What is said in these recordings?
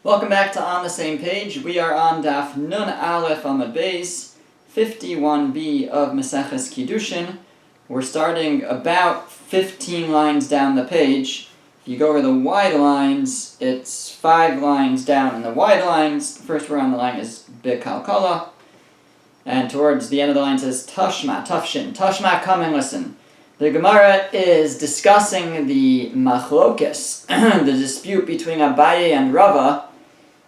Welcome back to On the Same Page. We are on Daf Nun Aleph Amud Beis, 51b of Maseches Kiddushin. We're starting about 15 lines down the page. If you go over the wide lines, it's 5 lines down in the wide lines. The first word on the line is Bekalkala. And towards the end of the line says Tashma, Tafshin. Tashma, come and listen. The Gemara is discussing the machlokes, the dispute between Abaye and Rava,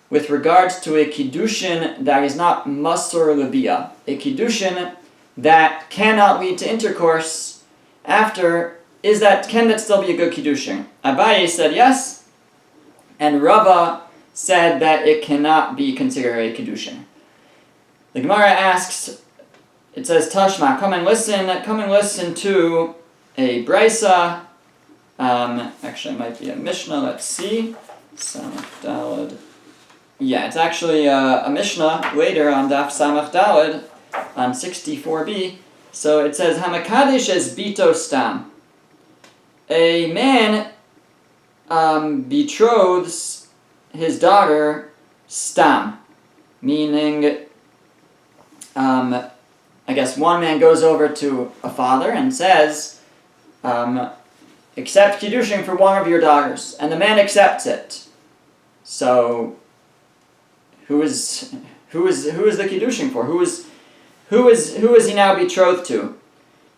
with regards to a Kiddushin that is not Masur Labiyah, a Kiddushin that cannot lead to intercourse after, can that still be a good Kiddushin? Abaye said yes, and Rava said that it cannot be considered a Kiddushin. The Gemara asks, it says, Tashma, come and listen to a Brisa, actually it might be a Mishnah, let's see, Samach Daled. Yeah, it's actually a Mishnah later on Daf Samach Daled on 64b. So it says, Hamakadesh es bito stam. A man betroths his daughter stam, meaning, I guess one man goes over to a father and says, accept Kiddushin for one of your daughters, and the man accepts it. So who is the Kiddushin for? Who is he now betrothed to?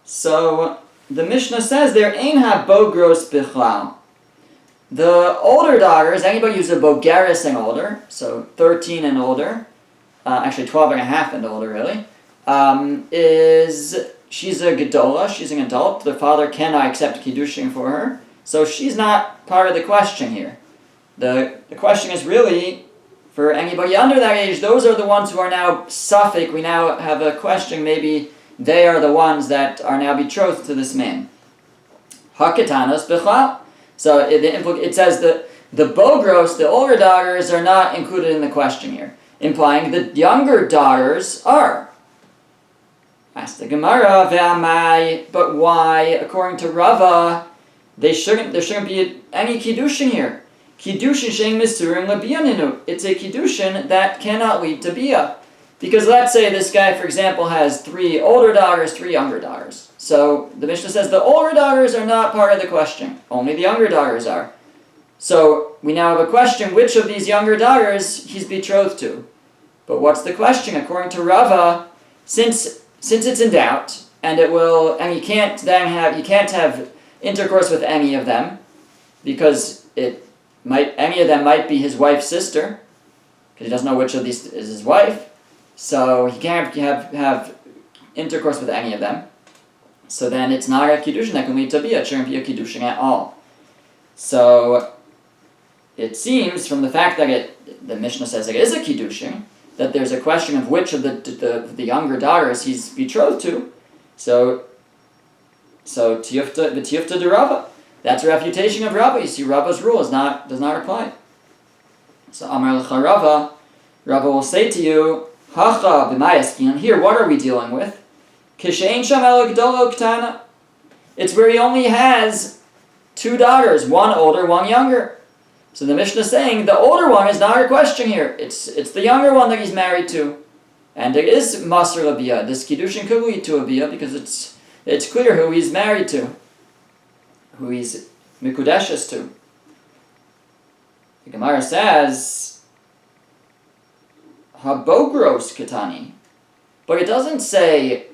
So the Mishnah says there ein ha-bogros bichlal. The older daughters, anybody who's a bogeres and older, so 13 and older, actually 12 and a half and older really, she's a gedola, she's an adult. The father cannot accept Kiddushin for her, so she's not part of the question here. The question is really for anybody under that age. Those are the ones who are now suffik. We now have a question, maybe they are the ones that are now betrothed to this man. Haketanos bichlal. So it says that the bogros, the older daughters, are not included in the question here, implying the younger daughters are. Ask the Gemara, ve'amai, but why, according to Rava, there shouldn't be any Kiddushin here. Kiddushin shein misurim labiyaninu. It's a Kiddushin that cannot lead to bia. Because let's say this guy, for example, has 3 older daughters, 3 younger daughters. So the Mishnah says the older daughters are not part of the question. Only the younger daughters are. So we now have a question, which of these younger daughters he's betrothed to? But what's the question? According to Rava, since it's in doubt, and you can't have intercourse with any of them, because any of them might be his wife's sister, because he doesn't know which of these is his wife, so he can't have intercourse with any of them. So then it's not a Kiddushin that can lead to bia. It shouldn't be a Kiddushin at all. So it seems from the fact that the Mishnah says it is a Kiddushin, that there's a question of which of the younger daughters he's betrothed to. So tiyufta de Rava. That's a refutation of Rava. You see, Rava's rule does not apply. So Amar lecha Rava will say to you, Hacha b'mayaskinan. Here, what are we dealing with? Kishein sham elo gdolo ktana. It's where he only has 2 daughters, one older, one younger. So the Mishnah is saying the older one is not our question here. It's the younger one that he's married to. And it is Masr Labiyah. This Kiddushin could lead to a biyah because it's clear who he's married to, who he's Mikudeshes to. The Gemara says, Habogros Katani. But it doesn't say,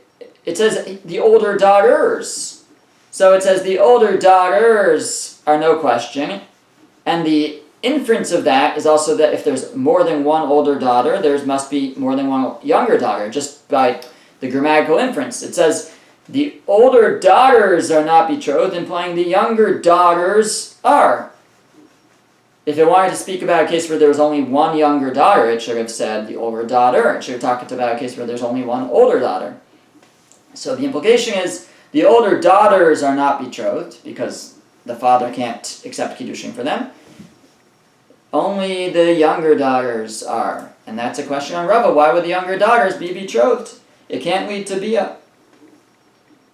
it says the older daughters. So it says the older daughters are no question. And the inference of that is also that if there's more than one older daughter, there must be more than one younger daughter, just by the grammatical inference. It says the older daughters are not betrothed, implying the younger daughters are. If it wanted to speak about a case where there was only one younger daughter, it should have said the older daughter. It should have talked about a case where there's only one older daughter. So the implication is the older daughters are not betrothed because the father can't accept Kiddushin for them. Only the younger daughters are. And that's a question on Rava. Why would the younger daughters be betrothed? It can't lead to bia.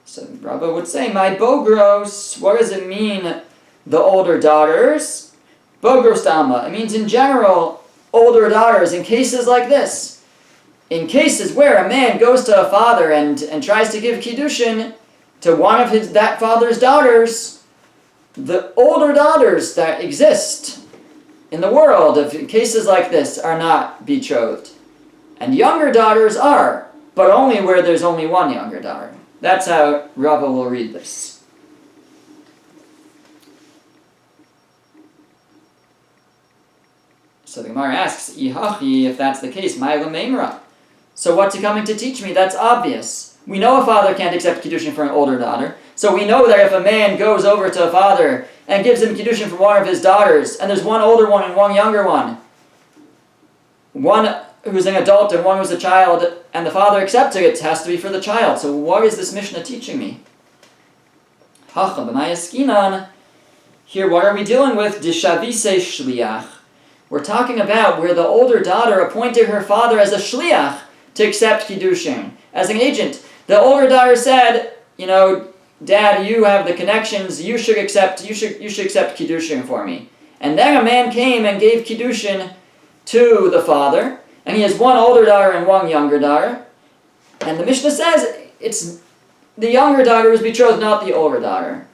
So Rava would say, my bogros, what does it mean, the older daughters? Bogros Dalma. It means in general, older daughters in cases like this. In cases where a man goes to a father and tries to give Kiddushin to one of that father's daughters, the older daughters that exist in the world of cases like this are not betrothed. And younger daughters are, but only where there's only one younger daughter. That's how Rava will read this. So the Gemara asks, Ihachi, if that's the case, Ma'ila Memra. So what's he coming to teach me? That's obvious. We know a father can't accept Kiddushin for an older daughter. So we know that if a man goes over to a father and gives him Kiddushin for one of his daughters, and there's one older one and one younger one who's an adult and one who's a child, and the father accepts it has to be for the child. So what is this Mishnah teaching me? Here, what are we dealing with? Dishavise shliach. We're talking about where the older daughter appointed her father as a shliach to accept Kiddushin, as an agent. The older daughter said, Dad, you have the connections, you should accept Kiddushin for me. And then a man came and gave Kiddushin to the father, and he has one older daughter and one younger daughter. And the Mishnah says it's the younger daughter is betrothed, not the older daughter.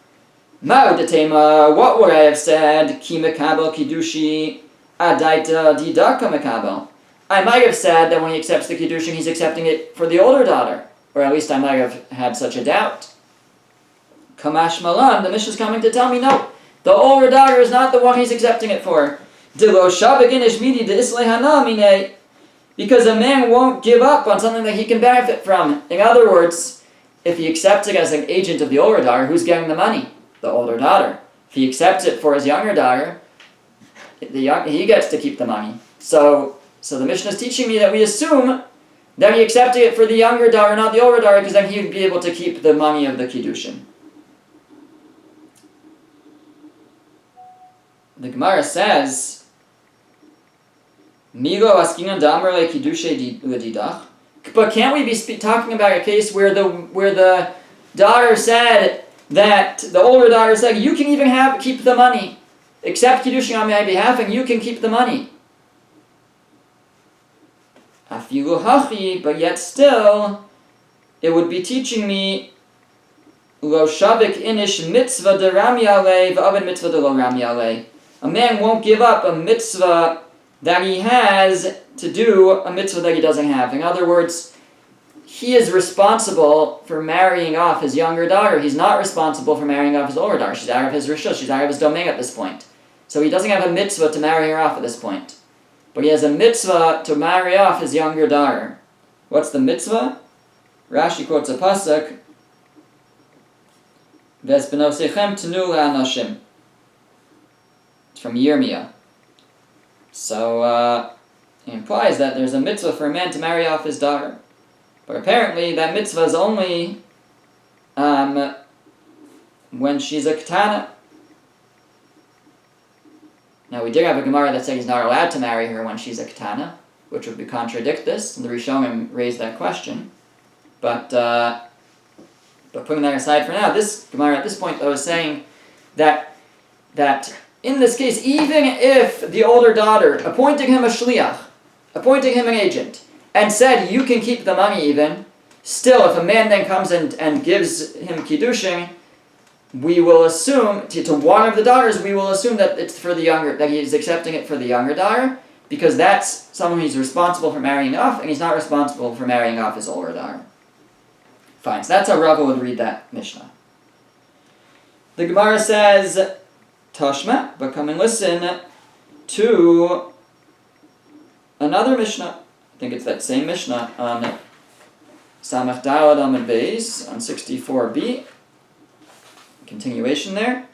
Ma'udatema, what would I have said? Ki mekabel Kiddushi adaita didaka mekabel. I might have said that when he accepts the Kiddushin, he's accepting it for the older daughter. Or at least I might have had such a doubt. Kamash Malan, the Mishnah is coming to tell me, no, the older daughter is not the one he's accepting it for. Because a man won't give up on something that he can benefit from. In other words, if he accepts it as an agent of the older daughter, who's getting the money? The older daughter. If he accepts it for his younger daughter, he gets to keep the money. So the Mishnah is teaching me that we assume that he accepted it for the younger daughter, not the older daughter, because then he would be able to keep the money of the Kiddushin. The Gemara says, Milo askinan da'amar le Kiddushay ledidach. But can't we be talking about a case where the daughter said that the older daughter said, you can even keep the money, accept Kiddushin on my behalf, and you can keep the money. Afilu hachi, but yet still, it would be teaching me lo shavik inish mitzvah de rami alei v'aven mitzvah de lo rami alei. A man won't give up a mitzvah that he has to do a mitzvah that he doesn't have. In other words, he is responsible for marrying off his younger daughter. He's not responsible for marrying off his older daughter. She's out of his rishus. She's out of his domain at this point. So he doesn't have a mitzvah to marry her off at this point. But he has a mitzvah to marry off his younger daughter. What's the mitzvah? Rashi quotes a pasuk, Ves benosechem tenu la'anashim. It's from Yirmiyah. So it implies that there's a mitzvah for a man to marry off his daughter. But apparently that mitzvah is only when she's a ketana. Now we did have a Gemara that said he's not allowed to marry her when she's a ketana, which would contradict this, and the Rishonim raised that question. But putting that aside for now, this Gemara at this point though is saying that in this case, even if the older daughter appointing him a shliach, appointing him an agent, and said you can keep the money even, still if a man then comes and gives him Kiddushin, we will assume, to one of the daughters, we will assume that it's for the younger, that he is accepting it for the younger daughter, because that's someone he's responsible for marrying off, and he's not responsible for marrying off his older daughter. Fine, so that's how Rava would read that Mishnah. The Gemara says, Tashma, but come and listen to another Mishnah. I think it's that same Mishnah on Samach Dalad Amud Beis, on 64b. Continuation there.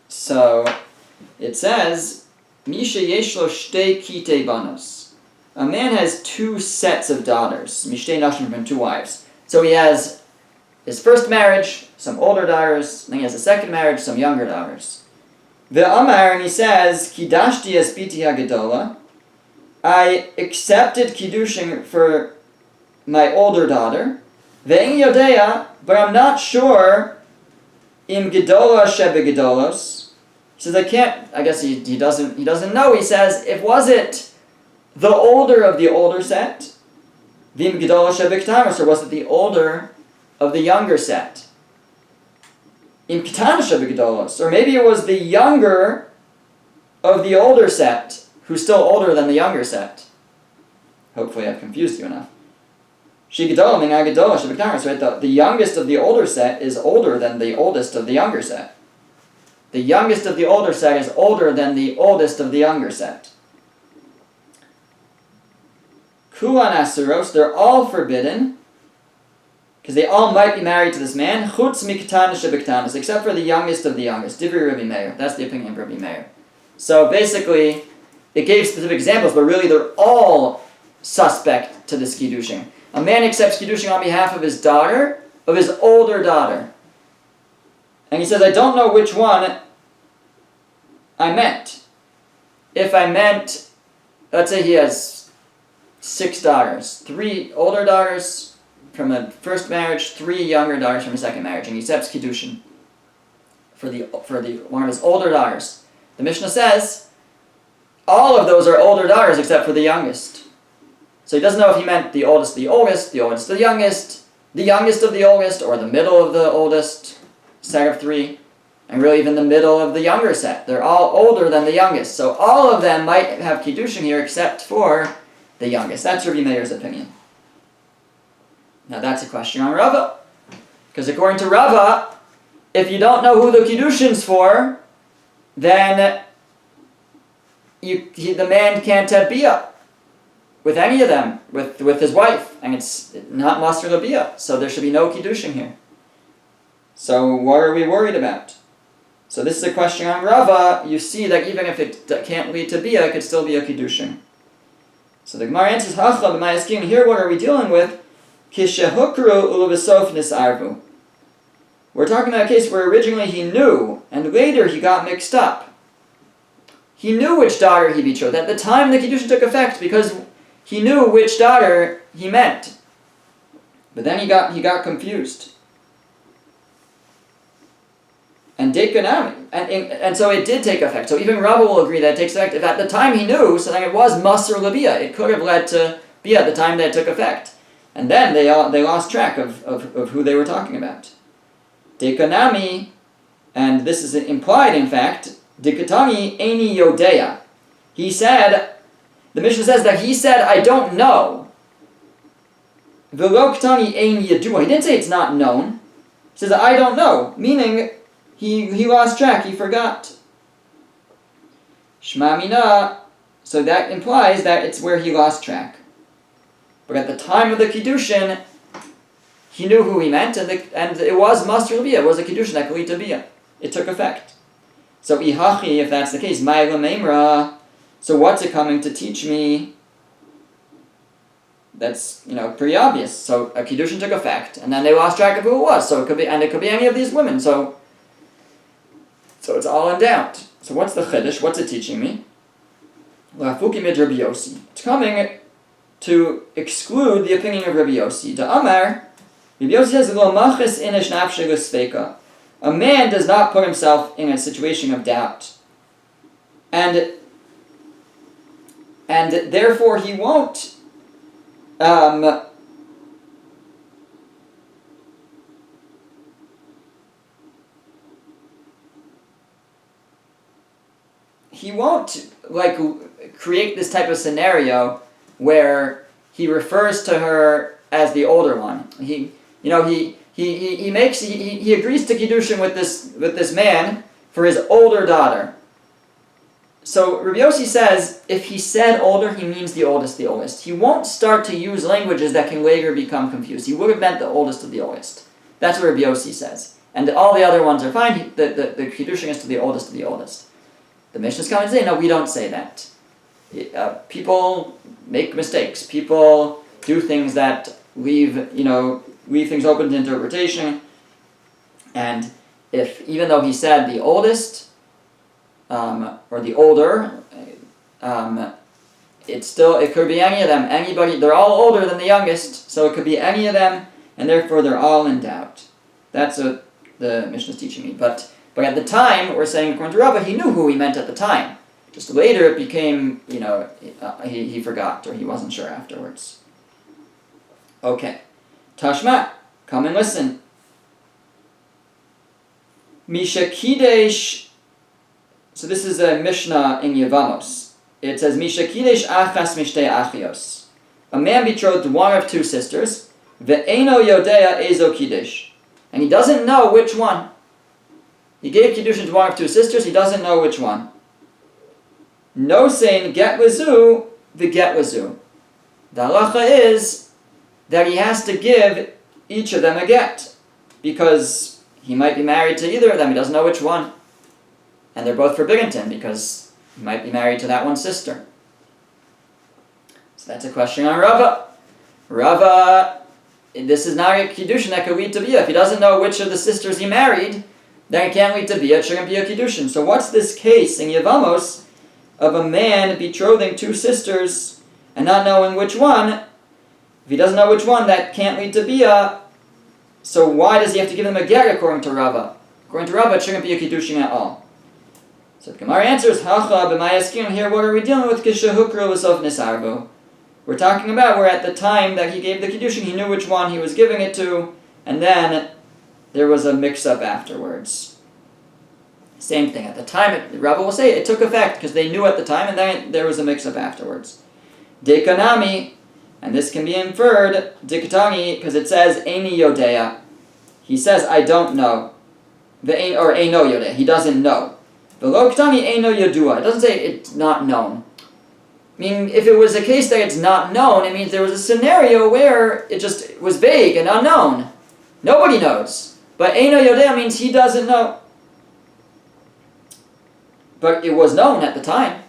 So it says, Misha yeshlo shtei kitei banos. A man has two sets of daughters, mishtei nashim, from two wives. So he has his first marriage, some older daughters, then he has a second marriage, some younger daughters. The Amar, and he says, Kidashti es biti hagedola. I accepted Kiddushin for my older daughter. Ve'in yodea, but I'm not sure im gedola shebe gedolos, He says, I can't, I guess he doesn't know. He says, if was it the older of the older set, Vim Gedola Shebiktanos, or was it the older of the younger set? Im Ketanos Shebigedolos, or maybe it was the younger of the older set, who's still older than the younger set. Hopefully I've confused you enough. Shigedola Minga Gedola Shebiktanos, right? The youngest of the older set is older than the oldest of the younger set. The youngest of the older set is older than the oldest of the younger set. Kulan Asuros, they're all forbidden, because they all might be married to this man, Chutz Miktanis Shebiktanis, except for the youngest of the youngest, Divri Rabbi Meir. That's the opinion of Rabbi Meir. So basically, it gave specific examples, but really they're all suspect to this Kiddushin. A man accepts Kiddushin on behalf of his daughter, of his older daughter. And he says, I don't know which one I meant. If I meant, let's say he has 6 daughters, 3 older daughters from a first marriage, 3 younger daughters from a second marriage, and he accepts Kiddushin for the one of his older daughters. The Mishnah says all of those are older daughters except for the youngest. So he doesn't know if he meant the oldest of the oldest, the oldest of the youngest of the oldest, or the middle of the oldest set of 3, and really even the middle of the younger set. They're all older than the youngest. So all of them might have Kiddushin here except for the youngest. That's Rabbi Meir's opinion. Now that's a question on Rava. Because according to Rava, if you don't know who the Kiddushin's for, then the man can't have bia with any of them, with his wife, and it's not Master Labia, so there should be no Kiddushin here. So what are we worried about? So this is a question on Rava. You see that even if it can't lead to bia, it could still be a Kiddushin. So the Gemara answers, Hacha b'mayaskin. Here, what are we dealing with? Kishehukru uluvisof nisarvu. We're talking about a case where originally he knew, and later he got mixed up. He knew which daughter he betrothed. At the time the Kiddushin took effect, because he knew which daughter he meant. But then he got confused. And Dekanami. And so it did take effect. So even Rava will agree that it takes effect. If at the time he knew, so then it was Masr Labia. It could have led to Bia at the time that it took effect. And then they lost track of who they were talking about. Dekanami, and this is implied in fact, Dikatami Eini Yodea. He said, the Mishnah says that he said, I don't know. Veloktani Eini Yadua. He didn't say it's not known. He says, I don't know. Meaning, he lost track, he forgot. Shma Mina, so that implies that it's where he lost track. But at the time of the Kiddushin, he knew who he meant, and it was Master Bia, it was a Kiddushin that could lead to Bia. It took effect. So Ihachi, if that's the case, Ma'ila Memra, so what's it coming to teach me? That's, pretty obvious. So a Kiddushin took effect, and then they lost track of who it was, so it could be any of these women, so it's all in doubt. So what's the Chiddush? What's it teaching me? Lafuki mid Rabbi Yossi. It's coming to exclude the opinion of Rabbi Yossi. Da Amar, Rabbi Yossi says, Lo machis inish nafshe l'sfeika. A man does not put himself in a situation of doubt. And therefore he won't create this type of scenario where he refers to her as the older one. He agrees to Kiddushin with this man for his older daughter. So Rabbi Yossi says if he said older, he means the oldest. He won't start to use languages that can later become confused. He would have meant the oldest of the oldest. That's what Rabbi Yossi says. And all the other ones are fine. The Kiddushin is to the oldest of the oldest. The Mishnah is coming to say, no, we don't say that. People make mistakes. People do things that leave things open to interpretation. And even though he said the oldest, or the older, it could be any of them. Anybody, they're all older than the youngest, so it could be any of them, and therefore they're all in doubt. That's what the Mishnah is teaching me. But But at the time, we're saying according to Rava, he knew who he meant at the time. Just later it became, he forgot, or he wasn't sure afterwards. Okay. Tashma, come and listen. Misha Kidesh, so this is a Mishnah in Yevamos. It says, Misha Kidesh achas mishtei achios. A man betrothed one of two sisters, ve'eno yodea ezo Kidesh. And he doesn't know which one. He gave Kiddushin to one of two sisters, he doesn't know which one. No saying get wazu, the get wazu. The halacha is that he has to give each of them a get, because he might be married to either of them, he doesn't know which one. And they're both forbidden to him, because he might be married to that one sister. So that's a question on Rava. Rava, this is not a Kiddushin that could lead to Bia. If he doesn't know which of the sisters he married, then it can't lead to Bia, it shouldn't be a Kiddushin. So what's this case in Yevamos of a man betrothing two sisters and not knowing which one? If he doesn't know which one, that can't lead to Bia. So why does he have to give them a get according to Rava? According to Rava, it shouldn't be a Kiddushin at all. So the Gemara answers, Hacha b'mayaskim. Here, what are we dealing with? Kishahukru v'sof nisarbu. We're talking about where at the time that he gave the Kiddushin, he knew which one he was giving it to, and then there was a mix-up afterwards. Same thing. At the time, Rava will say it took effect because they knew at the time, and then there was a mix-up afterwards. Dekanami, and this can be inferred, Dikatani, because it says Eini Yodea. He says, I don't know. Or Eino Yodea. He doesn't know. V'lo Ktani Eino Yodua. It doesn't say it's not known. I mean, if it was a case that it's not known, it means there was a scenario where it just was vague and unknown. Nobody knows. But Eino Yodea means he doesn't know. But it was known at the time.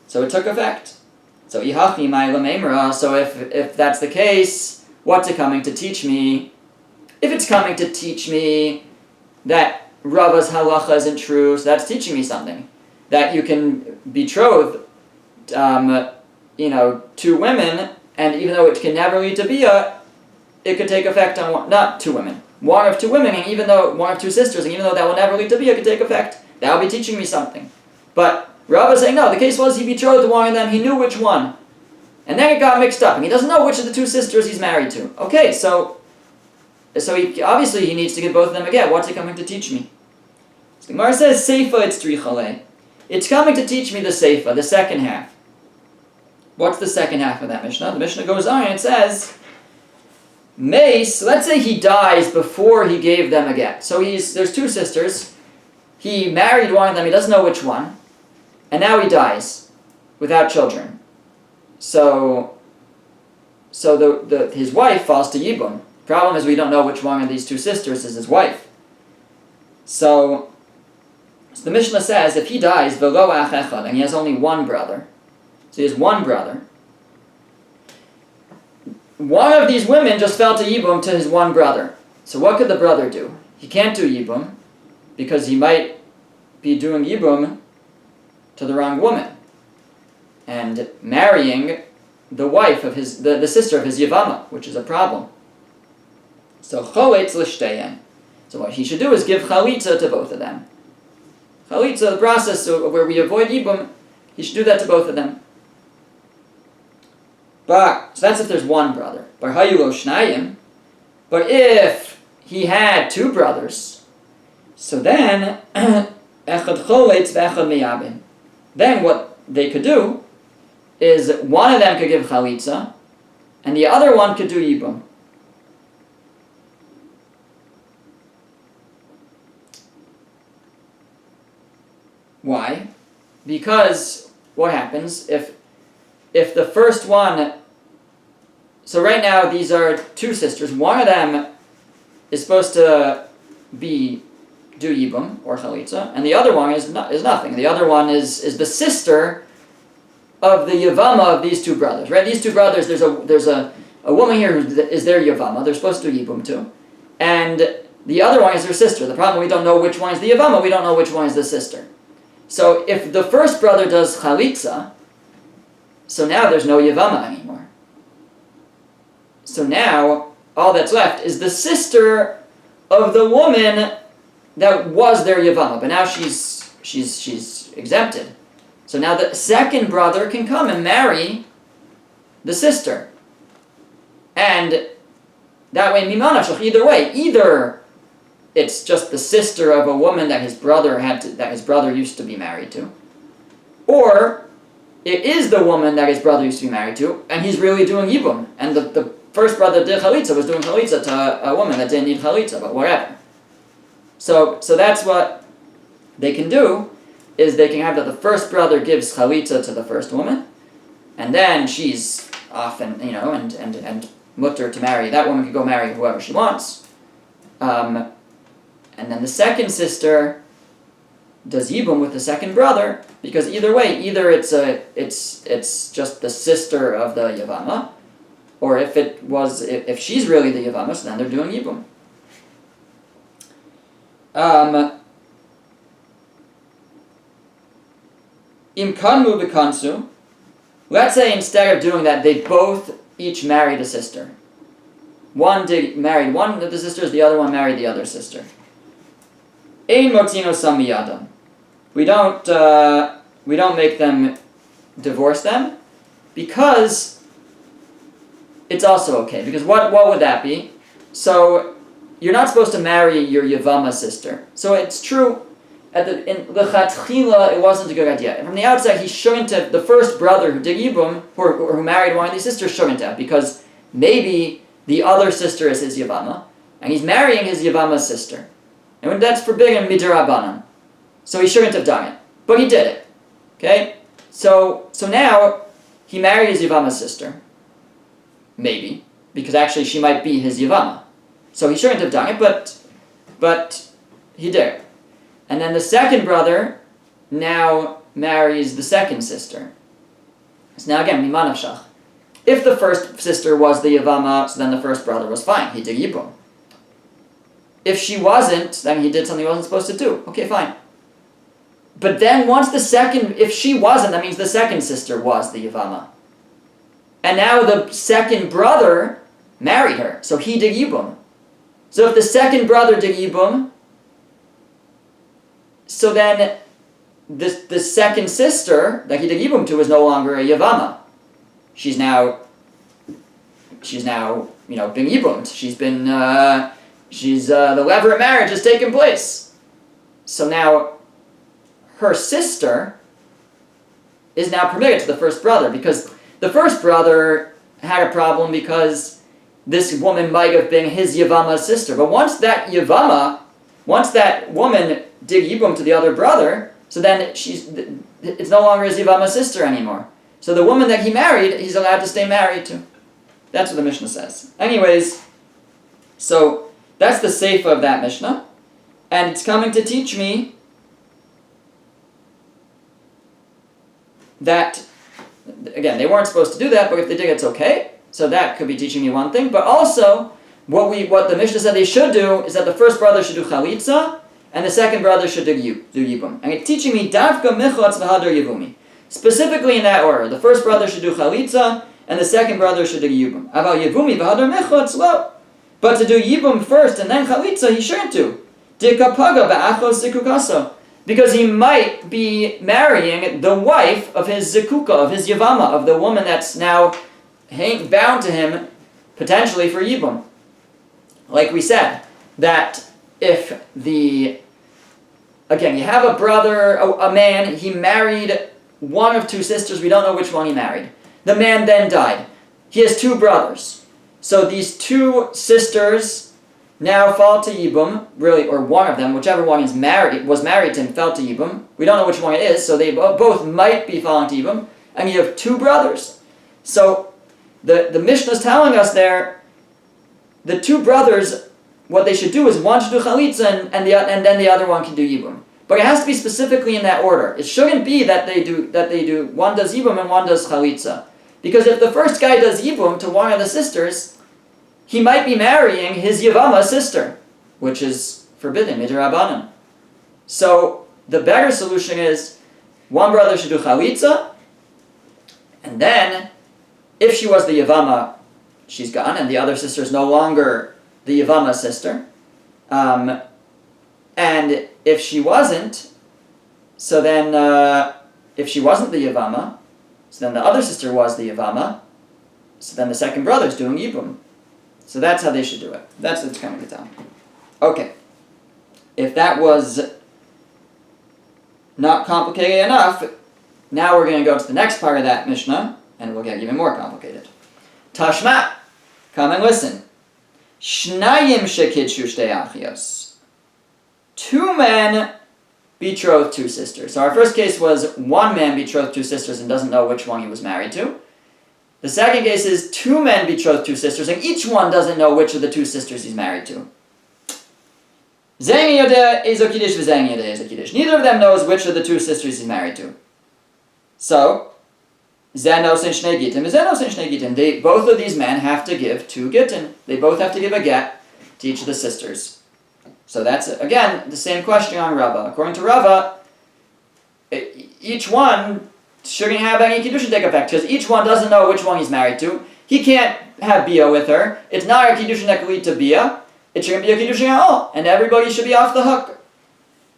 So it took effect. So Ihachni Ma'ila Memra. So if that's the case, what's it coming to teach me? If it's coming to teach me that Rava's halacha isn't true, so that's teaching me something. That you can betroth two women, and even though it can never lead to Bia, it could take effect on not two women. One of two women, and even though one of two sisters, and even though that will never lead to Bia, it could take effect. That will be teaching me something. But Rav is saying, no, the case was he betrothed one of them, he knew which one. And then it got mixed up, and he doesn't know which of the two sisters he's married to. Okay, so obviously he needs to give both of them a get. What's it coming to teach me? So the Gemara says, Seifa it's trichale. It's coming to teach me the Seifa, the second half. What's the second half of that Mishnah? The Mishnah goes on and it says, Mace, let's say he dies before he gave them a get. So there's two sisters. He married one of them, he doesn't know which one. And now he dies without children. So his wife falls to Yibum. Problem is we don't know which one of these two sisters is his wife. So the Mishnah says if he dies v'lo ach echad, and he has only one brother, so he has one brother, one of these women just fell to Yibum to his one brother. So what could the brother do? He can't do Yibum because he might be doing Yibum to the wrong woman and marrying the wife of the sister of his Yavama, which is a problem. So choletz l'shteyen. So what he should do is give chalitza to both of them. Chalitza, the process where we avoid Yibum, he should do that to both of them. So that's if there's one brother. But hayulo shnayim. But if he had two brothers, so then echad choletz v'echad miyabin. Then what they could do is one of them could give chalitza, and the other one could do yibum. Why? Because what happens if the first one... So right now these are two sisters. One of them is supposed to do yibum or chalitza, and the other one is nothing. The other one is the sister of the yavama of these two brothers. Right? These two brothers. There's a woman here who is their yavama. They're supposed to do yibum too, and the other one is their sister. The problem, we don't know which one is the yavama. We don't know which one is the sister. So if the first brother does chalitza, so now there's no yavama anymore. So now all that's left is the sister of the woman was their Yavama, but now she's exempted. So now the second brother can come and marry the sister. And that way, Mimanavshach, either way, either it's just the sister of a woman that his brother used to be married to, or it is the woman that his brother used to be married to, and he's really doing Yibum. And the first brother did Chalitza, was doing Chalitza to a woman that didn't need Chalitza, but whatever. So that's what they can do, is they can have that the first brother gives Chalitza to the first woman, and then she's off and mutter to marry. That woman could go marry whoever she wants. And then the second sister does Yibum with the second brother, because either way, either it's just the sister of the Yavama, or if she's really the Yavama, so then they're doing Yibum. Im kanmu b'kansu. Let's say instead of doing that, they both each married a sister. One married one of the sisters, the other one married the other sister. Ein motzino samiyadam. We don't make them divorce them, because it's also okay. Because what would that be? So you're not supposed to marry your Yavama sister. So it's true, in L'chatchila, it wasn't a good idea. From the outset, he shouldn't have, the first brother who did Yibum, who married one of these sisters, shouldn't have, because maybe the other sister is his Yavama, and he's marrying his Yavama's sister. And that's forbidden midirabanan. So he shouldn't have done it. But he did it. Okay? So now, he married his Yavama's sister. Maybe. Because actually she might be his Yavama. So he shouldn't have done it, but he did it. And then the second brother now marries the second sister. So now again, mimanavshach. If the first sister was the Yavama, so then the first brother was fine. He did Yibum. If she wasn't, then he did something he wasn't supposed to do. Okay, fine. But then if she wasn't, that means the second sister was the Yavama. And now the second brother married her, so he did Yibum. So if the second brother did Yibum, so then the second sister that he did Yibum to is no longer a Yavama. She's now been Yibumed. The levirate marriage has taken place. So now her sister is now permitted to the first brother, because the first brother had a problem because this woman might have been his Yavama's sister. But once that woman did Yibum to the other brother, so then it's no longer his Yavama's sister anymore. So the woman that he married, he's allowed to stay married to. That's what the Mishnah says. Anyways, so that's the seifa of that Mishnah. And it's coming to teach me that, again, they weren't supposed to do that, but if they did, it's okay. So that could be teaching me one thing. But also, what the Mishnah said they should do is that the first brother should do chalitza, and the second brother should do yibum. And it's teaching me davka michlotz v'hadar yivumi. Specifically in that order. The first brother should do chalitza, and the second brother should do yibum. About yivumi v'hadar michlotz, well. But to do yibum first and then chalitza, he shouldn't do. Dikapaga ba'achos zikukaso. Because he might be marrying the wife of his zikuka, of his yavama, of the woman that's now bound to him, potentially for yibum. Like we said, that if you have a brother, a man, he married one of two sisters, we don't know which one he married. The man then died. He has two brothers. So these two sisters now fall to Yibum, really, or one of them, whichever one was married to him, fell to Yibum. We don't know which one it is, so they both might be falling to Yibum. And you have two brothers. So the Mishnah is telling us there, the two brothers, what they should do is one should do chalitza and then the other one can do yibum. But it has to be specifically in that order. It shouldn't be that they do one does yibum and one does chalitza. Because if the first guy does yibum to one of the sisters, he might be marrying his yavama's sister, which is forbidden, midrabanan. So the better solution is one brother should do chalitza, and then if she was the yavama, she's gone, and the other sister is no longer the Yavama's sister. And And if she wasn't, so then if she wasn't the Yavama, so then the other sister was the Yavama, so then the second brother's doing Yibum. So that's how they should do it. That's what's coming to town. Okay. If that was not complicated enough, now we're going to go to the next part of that Mishnah, and we'll get even more complicated. Tashma, come and listen. Shnayim shekidshu shtei achios. 2 men betrothed 2 sisters. So our first case was 1 man betrothed 2 sisters and doesn't know which one he was married to. The second case is 2 men betrothed 2 sisters and each one doesn't know which of the 2 sisters he's married to. Neither of them knows which of the 2 sisters he's married to. So, both of these men have to give 2 gittin. They both have to give a get to each of the sisters. So that's, again, the same question on Rava. According to Rava, each one shouldn't have any Kiddushin take effect, because each one doesn't know which one he's married to. He can't have Bia with her. It's not a Kiddushin that could lead to Bia. It shouldn't be a Kiddushin at all, and everybody should be off the hook.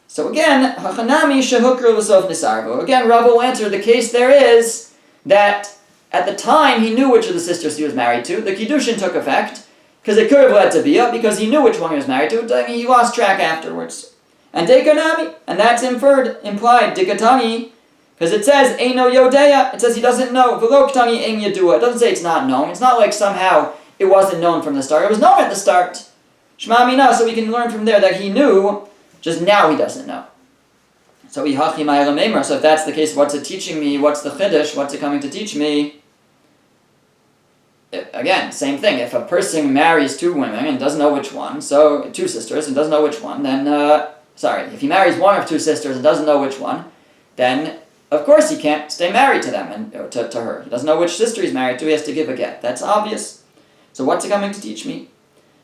So again, Hachanami shehukru l'sof nisarvu. Again, Rava will answer, the case there is that at the time he knew which of the sisters he was married to. The Kiddushin took effect, because it could have led to Bia, because he knew which one he was married to. He lost track afterwards. And Dekanami, and that's implied, Dikatani, because it says, Eino Yodeya, it says he doesn't know. Veloktani Ein Yadua, it doesn't say it's not known. It's not like somehow it wasn't known from the start. It was known at the start. Shema Mina, so we can learn from there that he knew, just now he doesn't know. So so if that's the case, what's it teaching me? What's the Chiddush? What's it coming to teach me? Again, same thing. If a person marries 2 women and doesn't know which one, so 2 sisters and doesn't know which one, then, if he marries one of 2 sisters and doesn't know which one, then, of course, he can't stay married to them, and to her. He doesn't know which sister he's married to, he has to give a get. That's obvious. So what's it coming to teach me?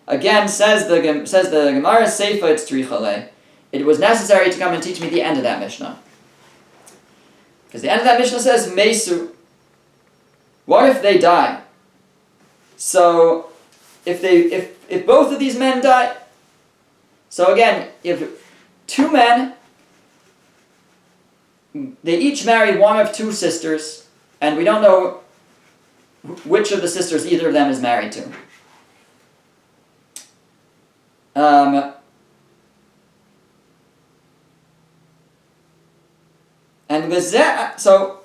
Again, says the Gemara Seifa, it's Trichale. It was necessary to come and teach me the end of that Mishnah. Because the end of that Mishnah says, Mesu. What if they die? So, if both of these men die, so again, if 2 men, they each married one of 2 sisters, and we don't know which of the sisters either of them is married to. And so,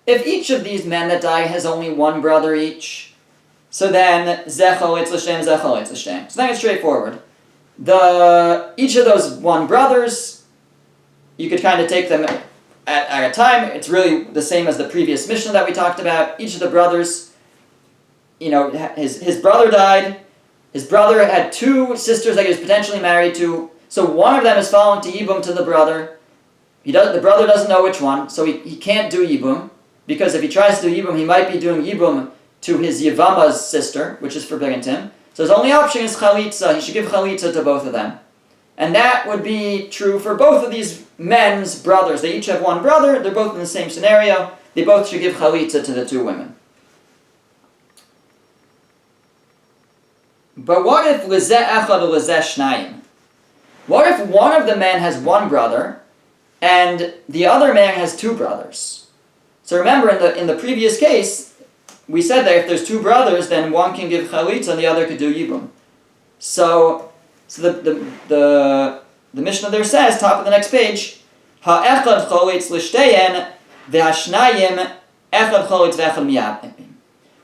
if each of these men that die has only 1 brother each, so then zechol etz l'shem, zechol etz l'shem. So then it's straightforward. Each of those 1 brothers, you could kind of take them at a time. It's really the same as the previous Mishnah that we talked about. Each of the brothers, his brother died. His brother had 2 sisters that he was potentially married to. So one of them is falling to Yibum to the brother. The brother doesn't know which one, so he can't do Yibum, because if he tries to do Yibum, he might be doing Yibum to his Yivama's sister, which is forbidden to him. So his only option is Chalitza. He should give Chalitza to both of them. And that would be true for both of these men's brothers. They each have 1 brother, they're both in the same scenario. They both should give Chalitza to the 2 women. But what if Lizeh Echad or Lizeh Shnayim? What if one of the men has 1 brother, and the other man has 2 brothers? So remember, in the previous case, we said that if there's 2 brothers, then one can give Chalitza and the other could do Yibum. So the Mishnah there says, top of the next page, Ha'echad Chalitz l'shteyen ve'ashnayim echad Chalitz ve'echad miyab.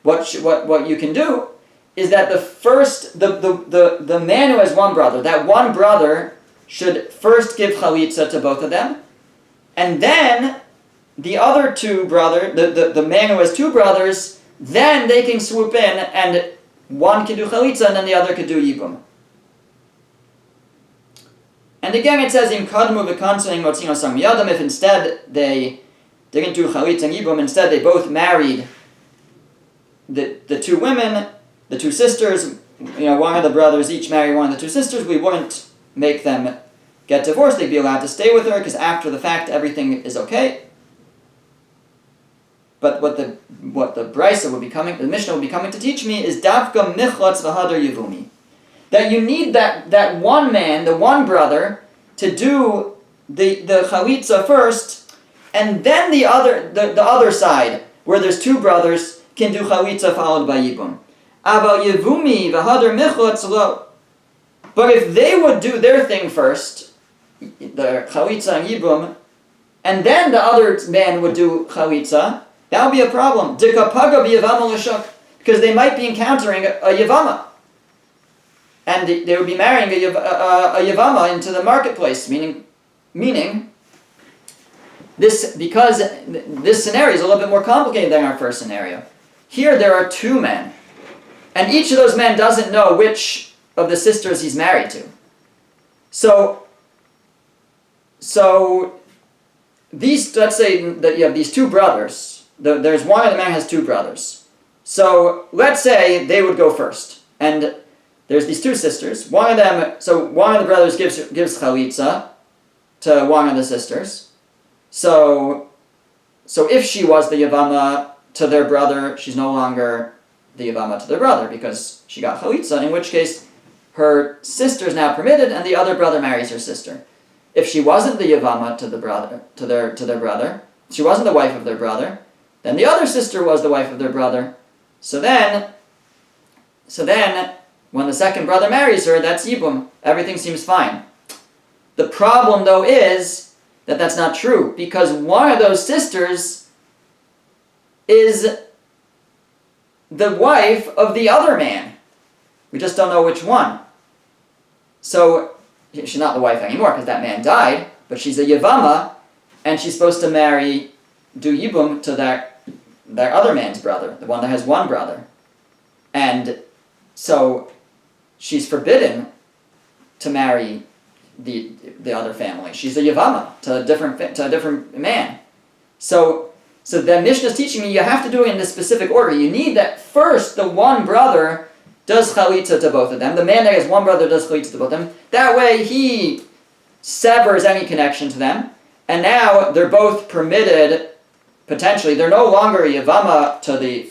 What you can do is that the man who has 1 brother, that 1 brother should first give Chalitza to both of them, and then the other 2 brothers, the man who has 2 brothers, then they can swoop in, and one can do Chalitza, and then the other can do Yibum. And again it says, Im kadmu v'kansunim motzino sam yadam, if instead they didn't do Chalitza and Yibum, instead they both married the 2 women, the 2 sisters, one of the brothers each married one of the 2 sisters, we wouldn't make them get divorced. They'd be allowed to stay with her, because after the fact everything is okay. But what the Brisa will be coming, the Mishnah will be coming to teach me is Davka Michlotz V'Hadar Yivumi. that you need that one man, the one brother, to do the chalitza first, and then the other side, where there's two brothers, can do chalitza followed by yibum. Aval yevumi v'hadar michlatz lo. But if they would do their thing first, the chalitza and yibum, and then the other man would do chalitza, that would be a problem. Dikapaga b'yavama l'shuk, because they might be encountering a yavama, and they would be marrying a yavama into the marketplace. Meaning, this scenario is a little bit more complicated than our first scenario. Here there are two men, and each of those men doesn't know which of the sisters he's married to. So let's say that you have these two brothers. There's one of the men has two brothers. So let's say they would go first, and there's these two sisters. One of the brothers gives chalitza to one of the sisters. So if she was the yavama to their brother, she's no longer the yavama to their brother because she got chalitza. In which case, her sister is now permitted, and the other brother marries her sister. If she wasn't the yavama to their brother, she wasn't the wife of their brother, then the other sister was the wife of their brother. So then, when the second brother marries her, that's yibum. Everything seems fine. The problem, though, is that that's not true, because one of those sisters is the wife of the other man. We just don't know which one. So, she's not the wife anymore because that man died, but she's a yavama, and she's supposed to do yibum to that other man's brother, the one that has one brother. And so she's forbidden to marry the other family. She's a yavama to a different man. So the Mishnah is teaching me you have to do it in this specific order. You need that first the one brother does chalitza to both of them. The man that has one brother does chalitza to both of them. That way he severs any connection to them. And now they're both permitted, potentially. They're no longer a yavama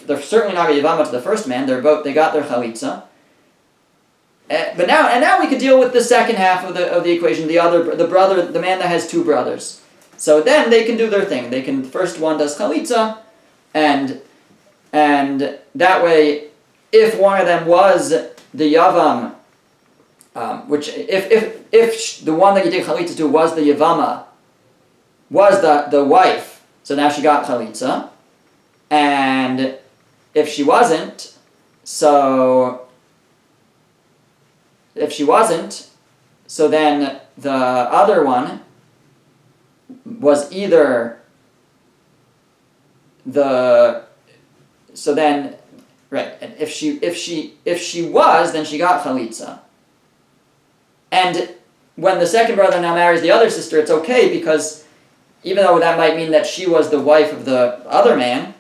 they're certainly not a yavama to the first man. They got their chalitza. But now we could deal with the second half of the equation, the man that has two brothers. So then they can do their thing. They can, first one does chalitza, and that way, if one of them was the yavam, which if the one that you did chalitza to was the yavama, was the wife, so now she got chalitza, and if she wasn't, so then the other one was either if she was, then she got chalitza. And when the second brother now marries the other sister, it's okay, because even though that might mean that she was the wife of the other man,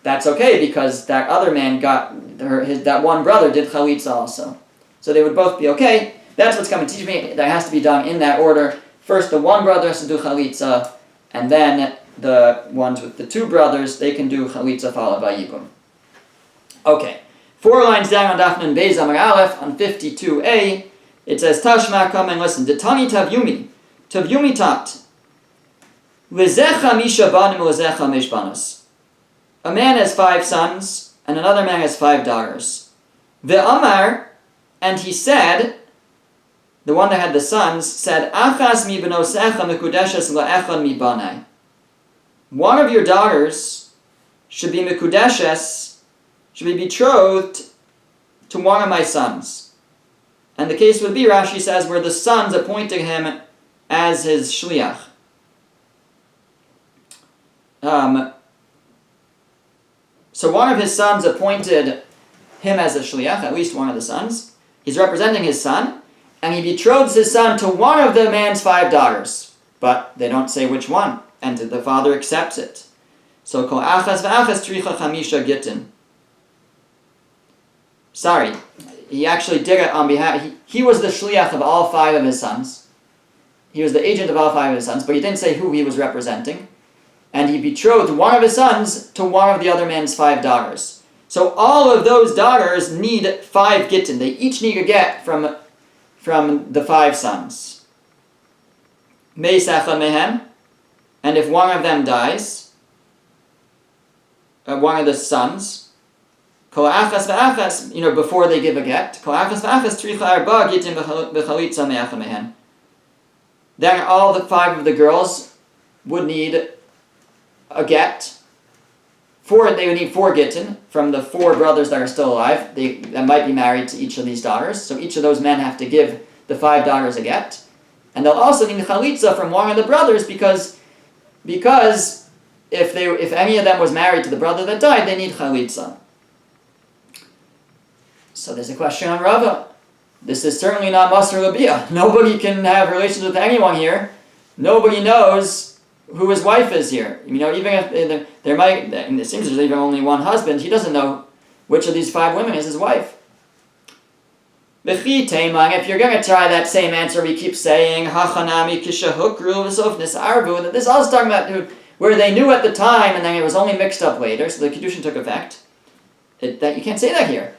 that's okay, because that other man that one brother did chalitza also. So they would both be okay. That's what's coming to teach me. That has to be done in that order. First, the one brother has to do chalitza, and then the ones with the two brothers, they can do chalitza followed by yibum. Okay. 4 lines down on Daf Nun Beis Amar Aleph on 52a, it says, Tashma, come and listen. Detani Tavyumi. Tavyumi taught. Lezecha misha banim lezecha mish banos. A man has 5 sons, and another man has 5 daughters. Ve'amar, and he said, the one that had the sons, said, Achas mi benosecha mekudeshes la'echad mi banai. One of your daughters should be mekudeshes, should be betrothed to one of my sons. And the case would be, Rashi says, where the sons appointed him as his shliach. So one of his sons appointed him as a shliach, at least one of the sons. He's representing his son, and he betroths his son to one of the man's 5 daughters. But they don't say which one, and the father accepts it. So, kol achas v'achas tricha chamisha gittin. Sorry, he actually did it on behalf. He was the shliach of all 5 of his sons. He was the agent of all 5 of his sons, but he didn't say who he was representing. And he betrothed one of his sons to one of the other man's 5 daughters. So all of those daughters need 5 gittin. They each need a get from the 5 sons. Meis echad mehem, and if one of them dies, one of the sons, kol achas v'achas, before they give a get, kol achas v'achas tricha arba gittin v'chalitza me'echad mehem. Then all the 5 of the girls would need a get. They would need 4 gittin from the 4 brothers that are still alive. That might be married to each of these daughters. So each of those men have to give the 5 daughters a get. And they'll also need chalitza from one of the brothers because if any of them was married to the brother that died, they need chalitza. So there's a question on Rava. This is certainly not Masr Labiyah. Nobody can have relations with anyone here. Nobody knows who his wife is here. Even if there might, and it seems there's even only one husband, he doesn't know which of these 5 women is his wife. If you're going to try that same answer we keep saying, that this is also talking about where they knew at the time and then it was only mixed up later, so the Kiddushin took effect. That you can't say that here.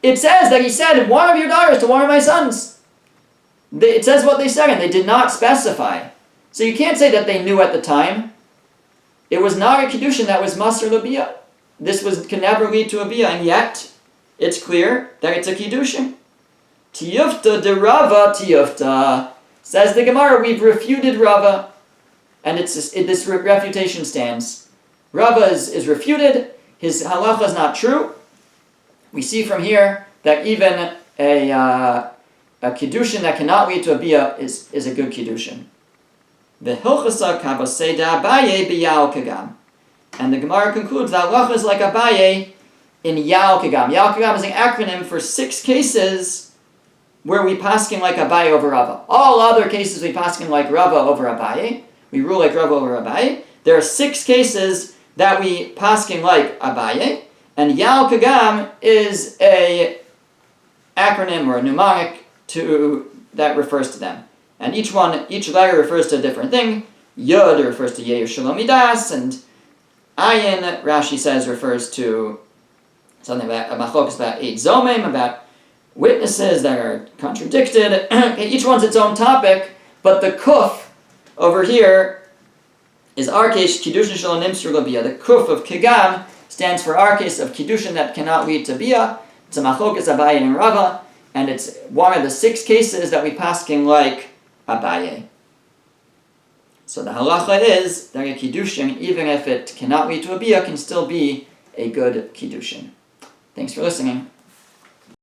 It says that he said, one of your daughters to one of my sons. It says what they said, and they did not specify. So you can't say that they knew at the time. It was not a Kiddushin that was Masr Labiyah. This can never lead to a Biyah, and yet it's clear that it's a Kiddushin. Tiyufta de Rava tiyufta. Says the Gemara, we've refuted Rava, and this refutation stands. Rava is refuted, his halacha is not true. We see from here that even a Kiddushin that cannot lead to a Biyah is a good Kiddushin. V'hilchasa kabaseda Abaye b'yal kagam. And the Gemara concludes that halacha is like Abaye in Yal Kagam. Yal Kagam is an acronym for 6 cases where we paskin like Abaye over Rava. All other cases we paskin like Rava over Abaye. We rule like Rava over Abaye. There are 6 cases that we paskin like Abaye, and Yal Kagam is a acronym or a mnemonic that refers to them. And each letter refers to a different thing. Yod refers to Yeir Shalom Midas, and Ayin, Rashi says, refers to something about a machlokas about 8 zomim, about witnesses that are contradicted. Each one's its own topic, but the kuf over here is our case, Kiddushin Shalom Nimsur Labiyah. The kuf of Kigam stands for our case of Kiddushin that cannot lead to Biyah. It's a machlokas Abaye and Rava, and it's one of the 6 cases that we paskin like Abaye. So the halacha is that a Kiddushin, even if it cannot lead to a Biyah, can still be a good Kiddushin. Thanks for listening.